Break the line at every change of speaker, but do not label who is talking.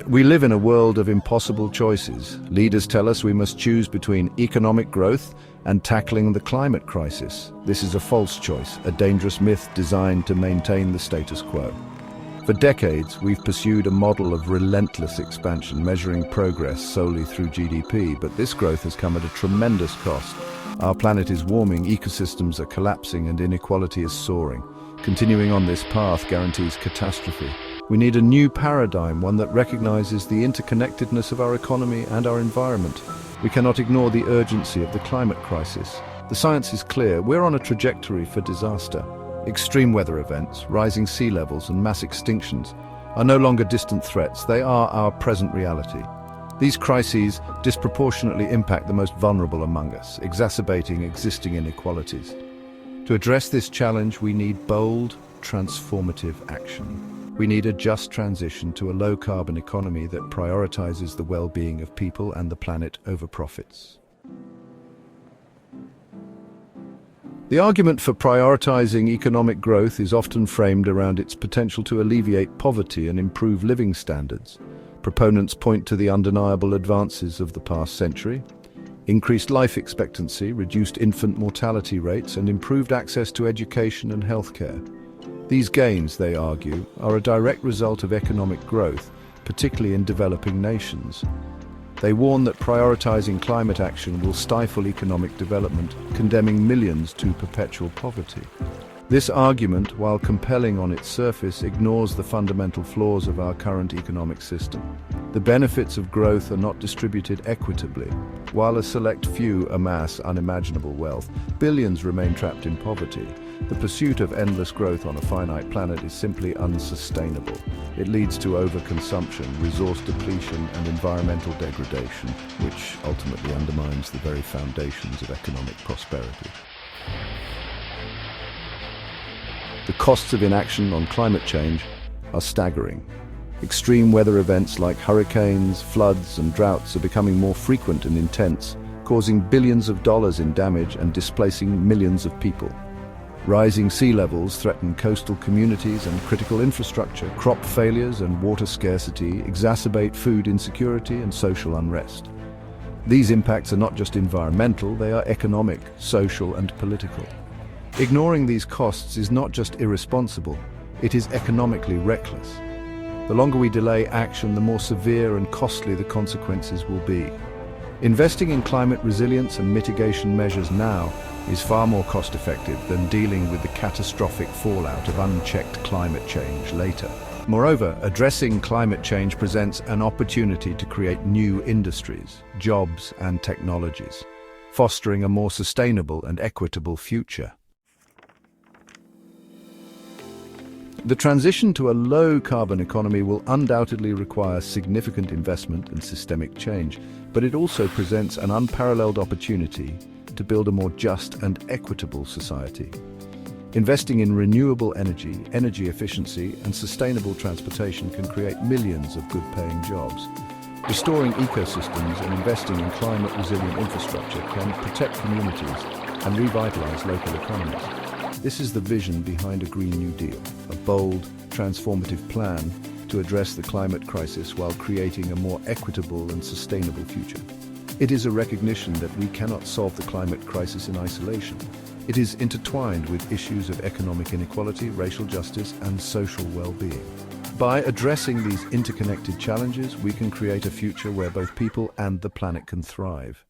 We live in a world of impossible choices. Leaders tell us we must choose between economic growth and tackling the climate crisis. This is a false choice, a dangerous myth designed to maintain the status quo. For decades, we've pursued a model of relentless expansion, measuring progress solely through GDP, but this growth has come at a tremendous cost. Our planet is warming, ecosystems are collapsing, and inequality is soaring. Continuing on this path guarantees catastrophe. We need a new paradigm, one that recognizes the interconnectedness of our economy and our environment. We cannot ignore the urgency of the climate crisis. The science is clear. We're on a trajectory for disaster. Extreme weather events, rising sea levels, and mass extinctions are no longer distant threats. They are our present reality. These crises disproportionately impact the most vulnerable among us, exacerbating existing inequalities. To address this challenge, we need bold, transformative action. We need a just transition to a low-carbon economy that prioritizes the well-being of people and the planet over profits. The argument for prioritizing economic growth is often framed around its potential to alleviate poverty and improve living standards. Proponents point to the undeniable advances of the past century: increased life expectancy, reduced infant mortality rates, and improved access to education and healthcare. These gains, they argue, are a direct result of economic growth, particularly in developing nations. They warn that prioritizing climate action will stifle economic development, condemning millions to perpetual poverty. This argument, while compelling on its surface, ignores the fundamental flaws of our current economic system. The benefits of growth are not distributed equitably. While a select few amass unimaginable wealth, billions remain trapped in poverty. The pursuit of endless growth on a finite planet is simply unsustainable. It leads to overconsumption, resource depletion, and environmental degradation, which ultimately undermines the very foundations of economic prosperity. The costs of inaction on climate change are staggering. Extreme weather events like hurricanes, floods, and droughts are becoming more frequent and intense, causing billions of dollars in damage and displacing millions of people. Rising sea levels threaten coastal communities and critical infrastructure. Crop failures and water scarcity exacerbate food insecurity and social unrest. These impacts are not just environmental, they are economic, social, and political. Ignoring these costs is not just irresponsible, it is economically reckless. The longer we delay action, the more severe and costly the consequences will be. Investing in climate resilience and mitigation measures now is far more cost-effective than dealing with the catastrophic fallout of unchecked climate change later. Moreover, addressing climate change presents an opportunity to create new industries, jobs, and technologies, fostering a more sustainable and equitable future. The transition to a low-carbon economy will undoubtedly require significant investment and systemic change, but it also presents an unparalleled opportunity to build a more just and equitable society. Investing in renewable energy, energy efficiency, and sustainable transportation can create millions of good-paying jobs. Restoring ecosystems and investing in climate-resilient infrastructure can protect communities and revitalize local economies. This is the vision behind a Green New Deal, a bold, transformative plan to address the climate crisis while creating a more equitable and sustainable future. It is a recognition that we cannot solve the climate crisis in isolation. It is intertwined with issues of economic inequality, racial justice, and social well-being. By addressing these interconnected challenges, we can create a future where both people and the planet can thrive.